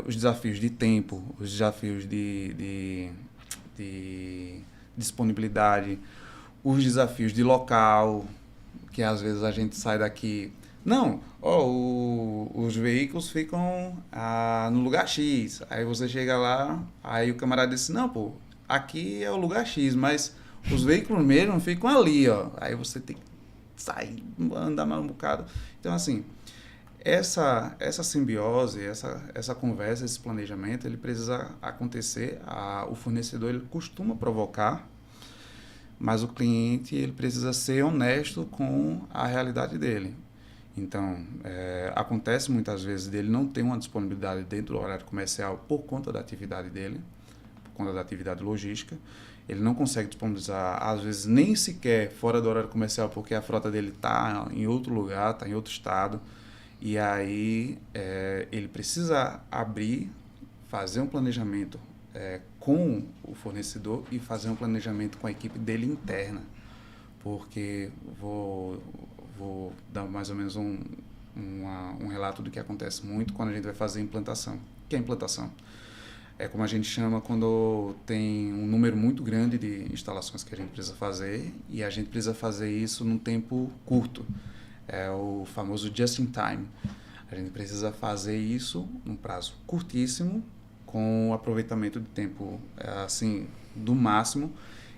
os desafios de tempo, os desafios de disponibilidade, os desafios de local, que às vezes a gente sai daqui... Não, os veículos ficam no lugar X. Aí você chega lá, aí o camarada disse, não, pô, aqui é o lugar X, mas os veículos mesmo ficam ali, ó. Aí você tem que sair, andar mais um bocado. Então, assim, essa simbiose, essa conversa, esse planejamento, ele precisa acontecer. O fornecedor, ele costuma provocar, mas o cliente, ele precisa ser honesto com a realidade dele. Então, acontece muitas vezes dele não ter uma disponibilidade dentro do horário comercial por conta da atividade dele, por conta da atividade logística. Ele não consegue disponibilizar, às vezes, nem sequer fora do horário comercial, porque a frota dele está em outro lugar, está em outro estado. E aí, ele precisa abrir, fazer um planejamento com o fornecedor e fazer um planejamento com a equipe dele interna. Porque vou dar mais ou menos um relato do que acontece muito quando a gente vai fazer implantação. O que é implantação? É como a gente chama quando tem um número muito grande de instalações que a gente precisa fazer e a gente precisa fazer isso num tempo curto. É o famoso just in time. A gente precisa fazer isso num prazo curtíssimo, com aproveitamento de tempo assim, do máximo.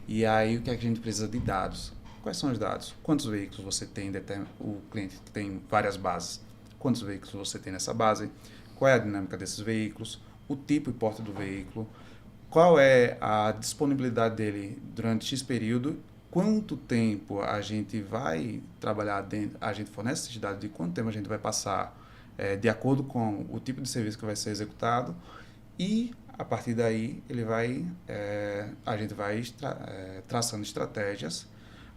E aí o que é que a gente precisa de dados? Quais são os dados? Quantos veículos você tem? O cliente tem várias bases. Quantos veículos você tem nessa base? Qual é a dinâmica desses veículos? O tipo e porte do veículo? Qual é a disponibilidade dele durante X período? Quanto tempo a gente vai trabalhar dentro? A gente fornece esses dados de quanto tempo a gente vai passar de acordo com o tipo de serviço que vai ser executado e a partir daí a gente vai traçando estratégias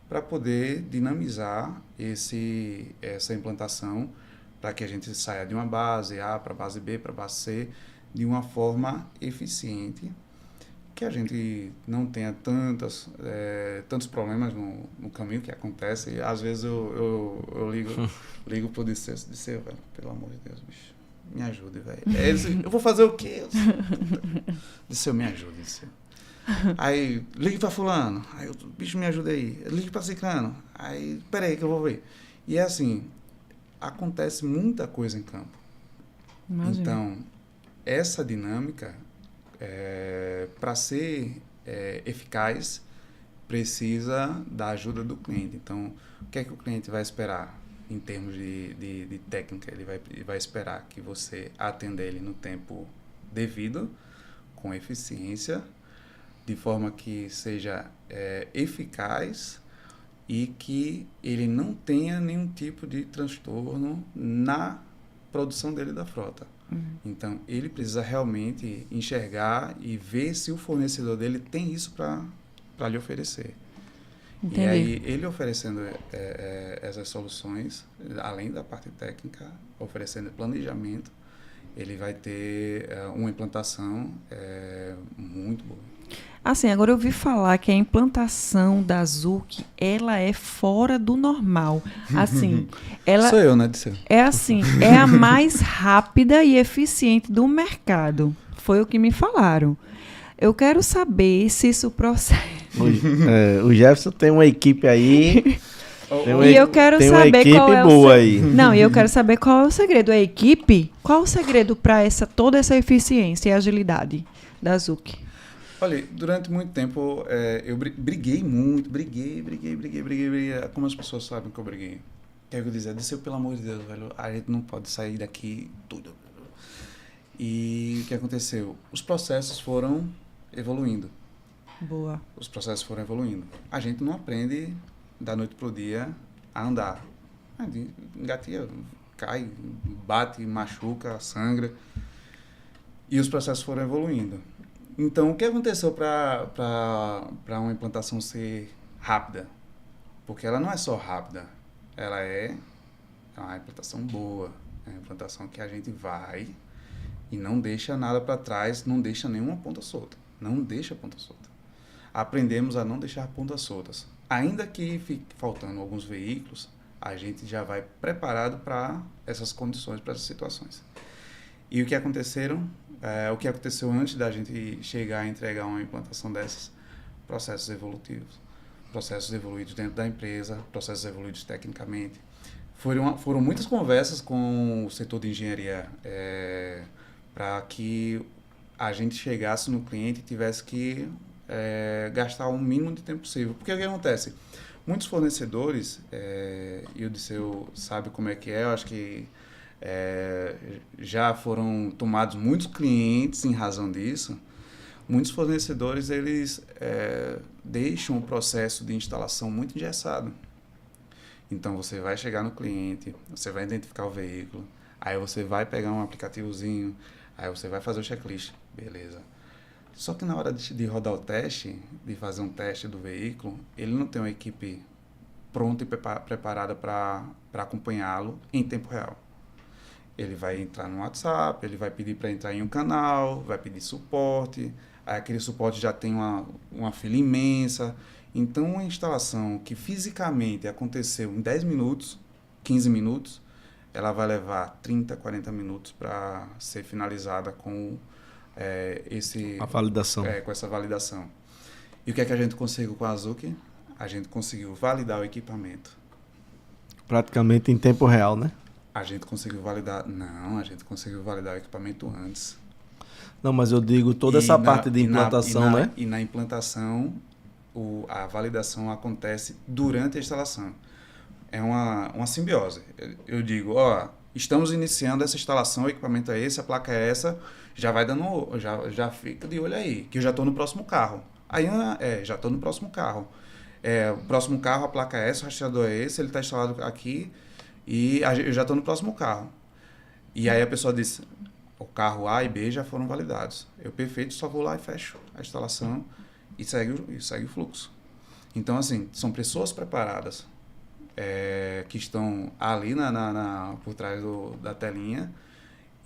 para poder dinamizar essa implantação, para que a gente saia de uma base A para a base B, para a base C, de uma forma eficiente, que a gente não tenha tantos problemas no caminho que acontece. E, às vezes eu ligo pro Disseu, velho, pelo amor de Deus, bicho, me ajude, velho. Eu vou fazer o quê? Disseu, me ajude, Disseu. Aí, ligue pra fulano. Aí, o bicho, me ajuda aí. Ligue pra ciclano. Aí, peraí que eu vou ver. E é assim, acontece muita coisa em campo. Imagina. Então, essa dinâmica, para ser eficaz, precisa da ajuda do cliente. Então, o que é que o cliente vai esperar em termos de técnica? Ele vai esperar que você atenda ele no tempo devido, com eficiência, de forma que seja eficaz e que ele não tenha nenhum tipo de transtorno na produção dele da frota. Então, ele precisa realmente enxergar e ver se o fornecedor dele tem isso para lhe oferecer. Entendi. E aí, ele oferecendo essas soluções, além da parte técnica, oferecendo planejamento, ele vai ter uma implantação muito boa. Assim, agora eu ouvi falar que a implantação da Zuc, ela é fora do normal. Assim, ela Sou eu, né, Disseu? é a mais rápida e eficiente do mercado. Foi o que me falaram. Eu quero saber se isso procede. O Jefferson tem uma equipe aí. E eu quero saber qual é boa aí. Não, e eu quero saber qual é o segredo. A equipe, qual é o segredo para toda essa eficiência e agilidade da Zuc? Olha, durante muito tempo eu briguei muito, briguei. Como as pessoas sabem que eu briguei? Que eu dizia, Disseu, pelo amor de Deus, velho, a gente não pode sair daqui tudo. E o que aconteceu? Os processos foram evoluindo. Boa. Os processos foram evoluindo. A gente não aprende da noite pro dia a andar. Engatia, cai, bate, machuca, sangra. E os processos foram evoluindo. Então, o que aconteceu para uma implantação ser rápida? Porque ela não é só rápida, ela é uma implantação boa, é uma implantação que a gente vai e não deixa nada para trás, não deixa nenhuma ponta solta, não deixa ponta solta. Aprendemos a não deixar pontas soltas. Ainda que fique faltando alguns veículos, a gente já vai preparado para essas condições, para essas situações. E o que aconteceu antes da gente chegar a entregar uma implantação dessas? Processos evolutivos. processos evoluídos dentro da empresa, processos evoluídos tecnicamente. Foram muitas conversas com o setor de engenharia para que a gente chegasse no cliente e tivesse que gastar o mínimo de tempo possível. Porque o que acontece? Muitos fornecedores, e o Disseu sabe como é que é, eu acho que já foram tomados muitos clientes em razão disso. Muitos fornecedores, eles deixam o processo de instalação muito engessado. Então, você vai chegar no cliente, você vai identificar o veículo, aí você vai pegar um aplicativozinho, aí você vai fazer o checklist, beleza. Só que na hora de rodar o teste, de fazer um teste do veículo, ele não tem uma equipe pronta e preparada para acompanhá-lo em tempo real. Ele vai entrar no WhatsApp, ele vai pedir para entrar em um canal, vai pedir suporte, aí aquele suporte já tem uma fila imensa. Então, uma instalação que fisicamente aconteceu em 10 minutos, 15 minutos, ela vai levar 30, 40 minutos para ser finalizada com A validação. com essa validação. E o que é que a gente conseguiu com a Azuki? A gente conseguiu validar o equipamento. Praticamente em tempo real, né? A gente conseguiu validar... Não, a gente conseguiu validar o equipamento antes. Não, mas eu digo toda essa parte de implantação, né? E na implantação, a validação acontece durante a instalação. É uma simbiose. Eu digo, estamos iniciando essa instalação, o equipamento é esse, a placa é essa, já vai dando, já fica de olho aí, que eu já estou no próximo carro. Aí, já estou no próximo carro. O próximo carro, a placa é essa, o rastreador é esse, ele está instalado aqui, e eu já estou no próximo carro. E aí a pessoa diz, o carro A e B já foram validados. Eu, perfeito, só vou lá e fecho a instalação e segue o fluxo. Então, assim, são pessoas preparadas que estão ali por trás da telinha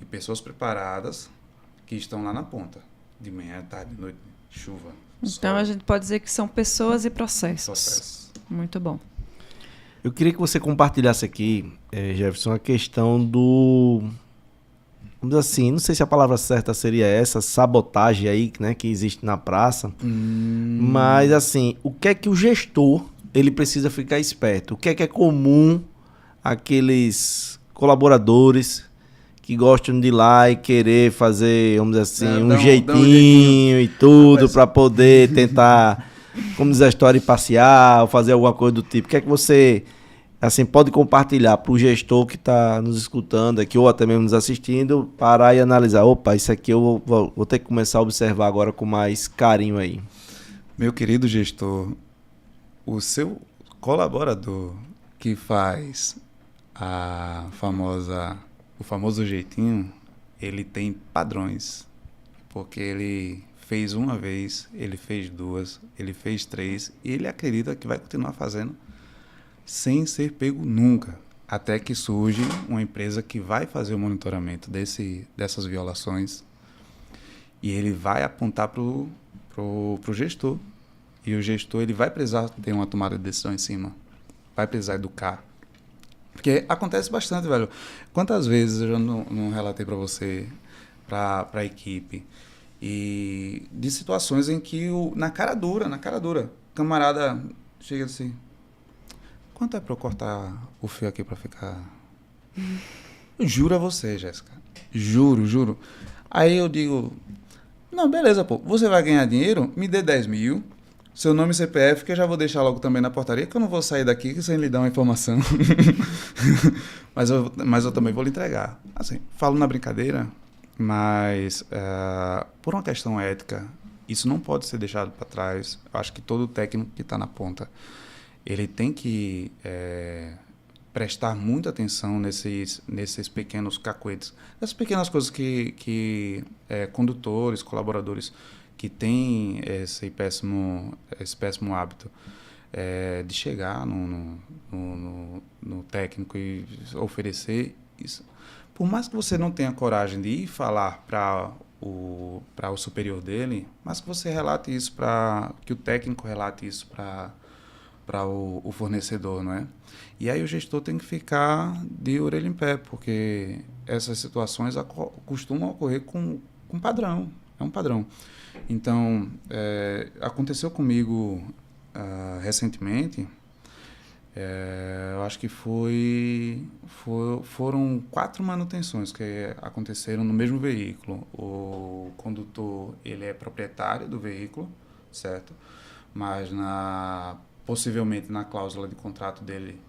e pessoas preparadas que estão lá na ponta, de manhã, tarde, de noite, chuva. Então, a gente pode dizer que são pessoas e processos. Muito bom. Eu queria que você compartilhasse aqui, Jefferson, a questão do... Vamos dizer assim, não sei se a palavra certa seria essa, sabotagem aí, né, que existe na praça. Mas, assim, o que é que o gestor ele precisa ficar esperto? O que é comum àqueles colaboradores que gostam de ir lá e querer fazer, vamos dizer assim, um jeitinho e tudo para poder tentar, como diz a história, passear ou fazer alguma coisa do tipo? O que é que você... assim, pode compartilhar para o gestor que está nos escutando aqui ou até mesmo nos assistindo, parar e analisar, opa, isso aqui eu vou ter que começar a observar agora com mais carinho aí. Meu querido gestor, o seu colaborador que faz o famoso jeitinho, ele tem padrões, porque ele fez uma vez, ele fez duas, ele fez três, e ele acredita que vai continuar fazendo sem ser pego nunca, até que surge uma empresa que vai fazer o monitoramento dessas violações e ele vai apontar pro gestor. E o gestor ele vai precisar ter uma tomada de decisão em cima, vai precisar educar. Porque acontece bastante, velho. Quantas vezes eu já não relatei para você, para a equipe, e de situações em que na cara dura, o camarada chega assim... Quanto é para eu cortar o fio aqui para ficar... Eu juro a você, Jéssica. Juro. Aí eu digo... Não, beleza, pô. Você vai ganhar dinheiro? Me dê 10 mil. Seu nome e CPF, que eu já vou deixar logo também na portaria, que eu não vou sair daqui sem lhe dar uma informação. mas eu também vou lhe entregar. Assim, falo na brincadeira, mas por uma questão ética, isso não pode ser deixado para trás. Eu acho que todo técnico que está na ponta... ele tem que prestar muita atenção nesses pequenos cacuetes, nessas pequenas coisas que condutores, colaboradores que têm esse péssimo hábito de chegar no técnico e oferecer isso. Por mais que você não tenha coragem de ir falar para o superior dele, mas que você relate isso que o técnico relate isso para o fornecedor, não é? E aí o gestor tem que ficar de orelha em pé, porque essas situações costumam ocorrer com padrão, é um padrão. Então, aconteceu comigo recentemente, eu acho que foram 4 manutenções que aconteceram no mesmo veículo. O condutor, ele é proprietário do veículo, certo? Mas possivelmente na cláusula de contrato dele,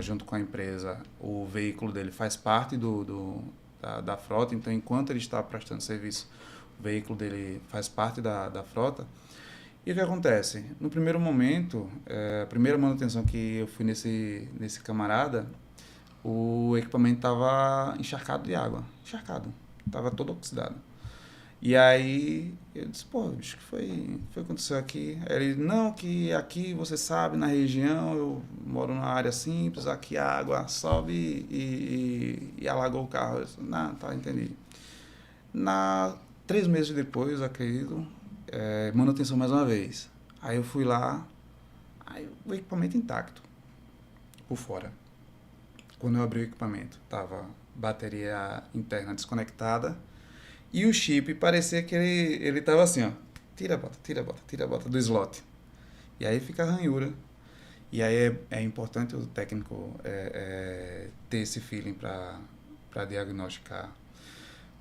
junto com a empresa, o veículo dele faz parte da frota, então enquanto ele está prestando serviço, o veículo dele faz parte da frota. E o que acontece? No primeiro momento, a primeira manutenção que eu fui nesse camarada, o equipamento estava encharcado de água. Encharcado. Estava todo oxidado. E aí eu disse, pô, bicho, o que foi aconteceu aqui? Aí ele, não, que aqui, você sabe, na região, eu moro numa área simples, aqui a água sobe e alagou o carro. Eu disse, não, tá, entendi. 3 meses depois, acredito, manutenção mais uma vez. Aí eu fui lá, aí o equipamento intacto, por fora. Quando eu abri o equipamento, tava bateria interna desconectada e o chip parecia que ele tava assim, ó, tira a bota do slot. E aí fica a ranhura. E aí é importante o técnico ter esse feeling para diagnosticar.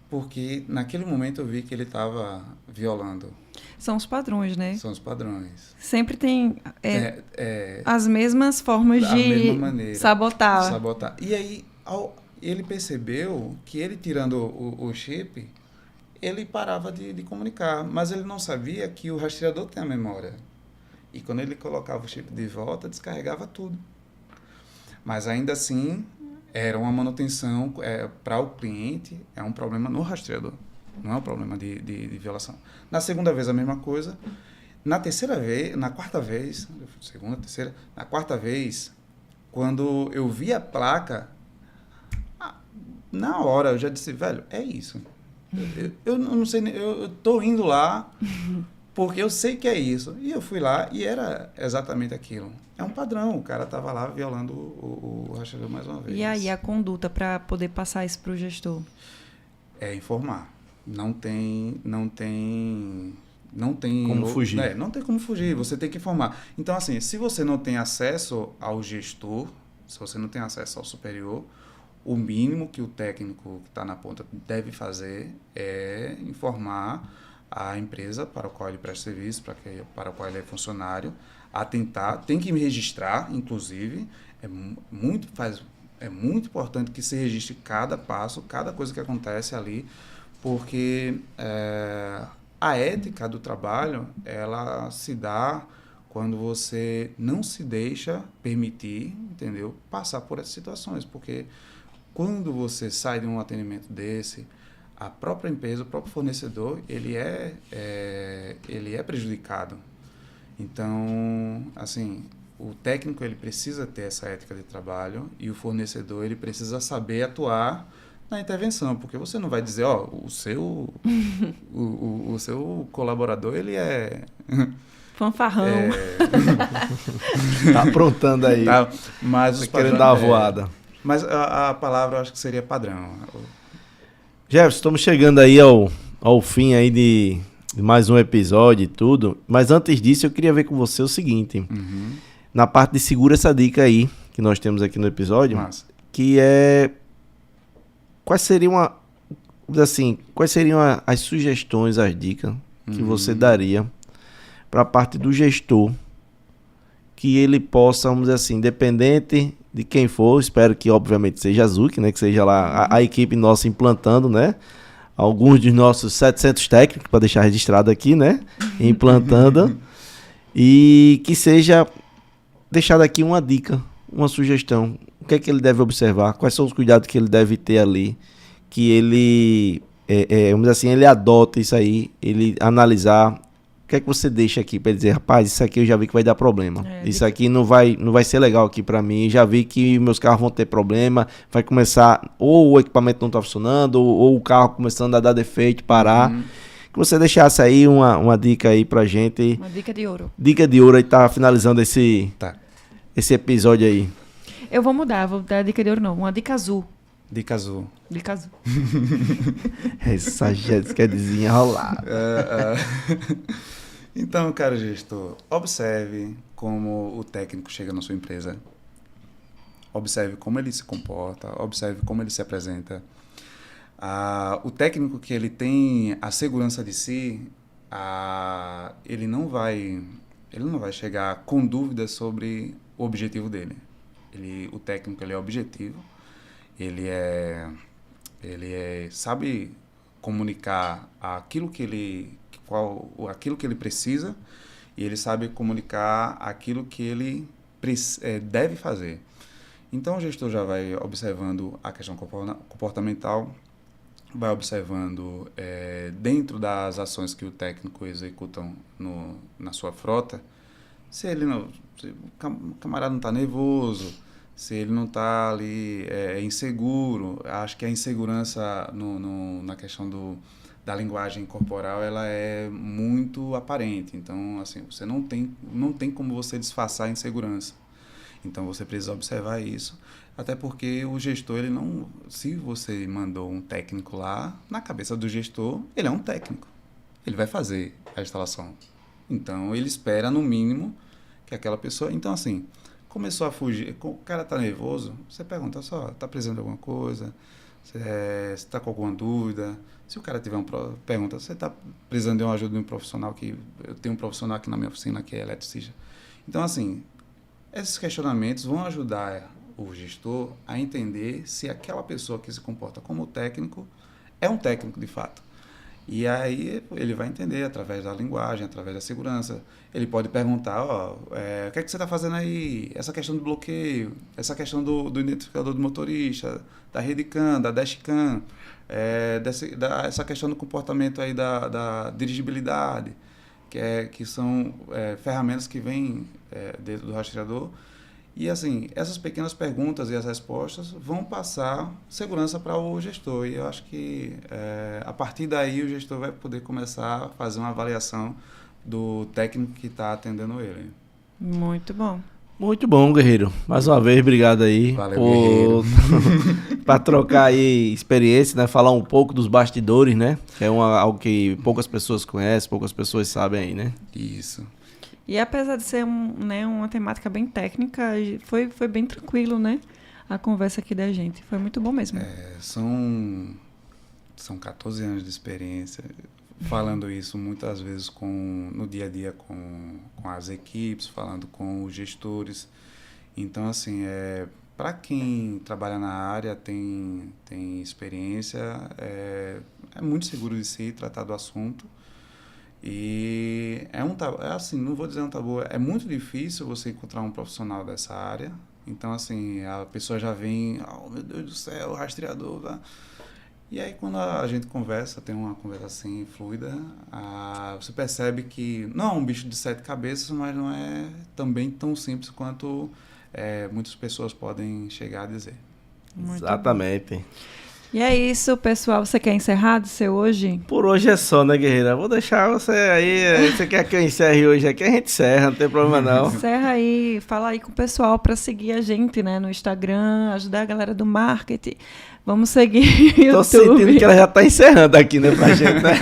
Porque naquele momento eu vi que ele estava violando. São os padrões, né? São os padrões. Sempre tem as mesmas formas da de mesma maneira, sabotar. E aí ele percebeu que ele tirando o chip, ele parava de comunicar. Mas ele não sabia que o rastreador tem a memória. E quando ele colocava o chip de volta, descarregava tudo. Mas ainda assim, era uma manutenção para o cliente, é um problema no rastreador, não é um problema de violação. Na segunda vez, a mesma coisa. Na quarta vez, na quarta vez, quando eu vi a placa, na hora eu já disse, velho, é isso. Eu não sei, eu tô indo lá porque eu sei que é isso. E eu fui lá e era exatamente aquilo. É um padrão, o cara estava lá violando o rastreador mais uma vez. E aí a conduta para poder passar isso para o gestor? É informar. Não tem como fugir. Não tem como fugir, você tem que informar. Então, assim, se você não tem acesso ao gestor, se você não tem acesso ao superior, o mínimo que o técnico que está na ponta deve fazer é informar a empresa para a qual ele presta serviço, para a qual ele é funcionário, tem que me registrar, inclusive, é muito importante que se registre cada passo, cada coisa que acontece ali, porque a ética do trabalho, ela se dá quando você não se deixa permitir, entendeu, passar por essas situações, porque quando você sai de um atendimento desse, a própria empresa, o próprio fornecedor, ele é prejudicado. Então, assim, o técnico ele precisa ter essa ética de trabalho e o fornecedor ele precisa saber atuar na intervenção, porque você não vai dizer, ó, o seu colaborador ele é fanfarrão. Tá aprontando aí. Tá, mas tá querendo dar uma voada. Mas a palavra eu acho que seria padrão. Jefferson, estamos chegando aí ao fim aí de mais um episódio e tudo, mas antes disso eu queria ver com você o seguinte, na parte de segura essa dica aí, que nós temos aqui no episódio, que é, quais seriam as sugestões, as dicas que você daria para a parte do gestor, que ele possa, vamos dizer assim, independente de quem for, espero que obviamente seja a Zuc, né, que seja lá a equipe nossa implantando, né, alguns dos nossos 700 técnicos, para deixar registrado aqui, né, implantando, e que seja deixada aqui uma dica, uma sugestão, o que é que ele deve observar, quais são os cuidados que ele deve ter ali, que ele, vamos dizer assim, ele adota isso aí, ele analisar. O que é que você deixa aqui para dizer, rapaz, isso aqui eu já vi que vai dar problema. Isso aqui não vai ser legal aqui para mim. Já vi que meus carros vão ter problema. Vai começar, ou o equipamento não está funcionando, ou o carro começando a dar defeito, parar. Que você deixasse aí uma dica aí pra gente. Uma dica de ouro. Dica de ouro aí, tá finalizando esse episódio aí. Eu vou mudar, vou dar dica de ouro não. Uma dica azul. Dica azul. Dica azul. Essa Jéssica é desenrolada. Então, cara gestor, observe, como o técnico chega na sua empresa. Observe como ele se comporta, observe como ele se apresenta. O técnico que ele tem a segurança de si, ele não vai chegar com dúvidas sobre o objetivo dele. O técnico ele é objetivo, ele sabe comunicar aquilo que ele precisa, e ele sabe comunicar aquilo que ele deve fazer. Então o gestor já vai observando a questão comportamental, vai observando dentro das ações que o técnico executa na sua frota, se o camarada não está nervoso, se ele não está ali inseguro. Acho que a insegurança na questão da linguagem corporal, ela é muito aparente. Então, assim, você não tem como você disfarçar a insegurança. Então, você precisa observar isso. Até porque o gestor, se você mandou um técnico lá, na cabeça do gestor, ele é um técnico. Ele vai fazer a instalação. Então, ele espera, no mínimo, que aquela pessoa... Então, assim, começou a fugir, o cara está nervoso, você pergunta só, está precisando de alguma coisa? Você está com alguma dúvida? Se o cara tiver pergunta, você está precisando de uma ajuda de um profissional? Eu tenho um profissional aqui na minha oficina que é eletricista. Então, assim, esses questionamentos vão ajudar o gestor a entender se aquela pessoa que se comporta como técnico é um técnico de fato. E aí ele vai entender através da linguagem, através da segurança. Ele pode perguntar, o que é que você está fazendo aí? Essa questão do bloqueio, essa questão do identificador do motorista, da redcam, da dashcam, essa questão do comportamento aí da dirigibilidade, que são ferramentas que vêm dentro do rastreador. E, assim, essas pequenas perguntas e as respostas vão passar segurança para o gestor. E eu acho que, a partir daí, o gestor vai poder começar a fazer uma avaliação do técnico que está atendendo ele. Muito bom. Muito bom, Guerreiro. Mais uma vez, obrigado aí. Valeu, Guerreiro. Para trocar aí experiência, né? Falar um pouco dos bastidores, né? Que é algo que poucas pessoas conhecem, poucas pessoas sabem aí, né? Isso. E apesar de ser uma temática bem técnica, foi bem tranquilo, né? A conversa aqui da gente. Foi muito bom mesmo. São 14 anos de experiência, falando isso muitas vezes no dia a dia com as equipes, falando com os gestores. Então, assim, para quem trabalha na área, tem experiência, é muito seguro de si tratar do assunto. E assim, não vou dizer um tabu, é muito difícil você encontrar um profissional dessa área. Então, assim, a pessoa já vem, meu Deus do céu, rastreador, tá? E aí, quando a gente conversa, tem uma conversa assim, fluida, você percebe que não é um bicho de 7 cabeças, mas não é também tão simples quanto muitas pessoas podem chegar a dizer. Muito Exatamente. Bom. E é isso, pessoal. Você quer encerrar do seu hoje? Por hoje é só, né, Guerreira? Vou deixar você aí. Você quer que eu encerre hoje aqui? A gente encerra, não tem problema não. Encerra aí, fala aí com o pessoal para seguir a gente, né, no Instagram, ajudar a galera do marketing. Vamos seguir o YouTube. Tô sentindo que ela já tá encerrando aqui, né, pra gente, né?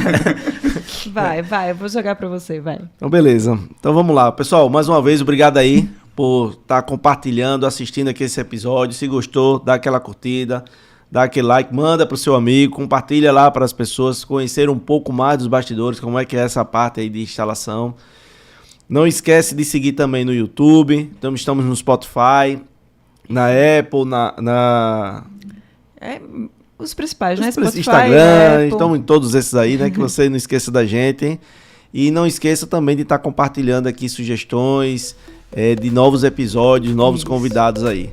Vai, eu vou jogar para você, vai. Então, beleza. Então, vamos lá. Pessoal, mais uma vez, obrigado aí por estar compartilhando, assistindo aqui esse episódio. Se gostou, dá aquela curtida. Dá aquele like, manda pro seu amigo, compartilha lá para as pessoas conhecerem um pouco mais dos bastidores, como é que é essa parte aí de instalação. Não esquece de seguir também no YouTube, estamos no Spotify, na Apple, os principais, né? Spotify, Instagram, estamos em todos esses aí, né? Que você não esqueça da gente, hein? E não esqueça também de estar compartilhando aqui sugestões de novos episódios, novos convidados aí.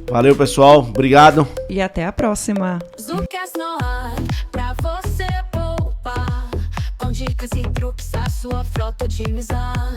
Valeu, pessoal. Obrigado. E até a próxima. Zucas no ar, pra você poupar. Com dicas e truques, a sua frota otimizar.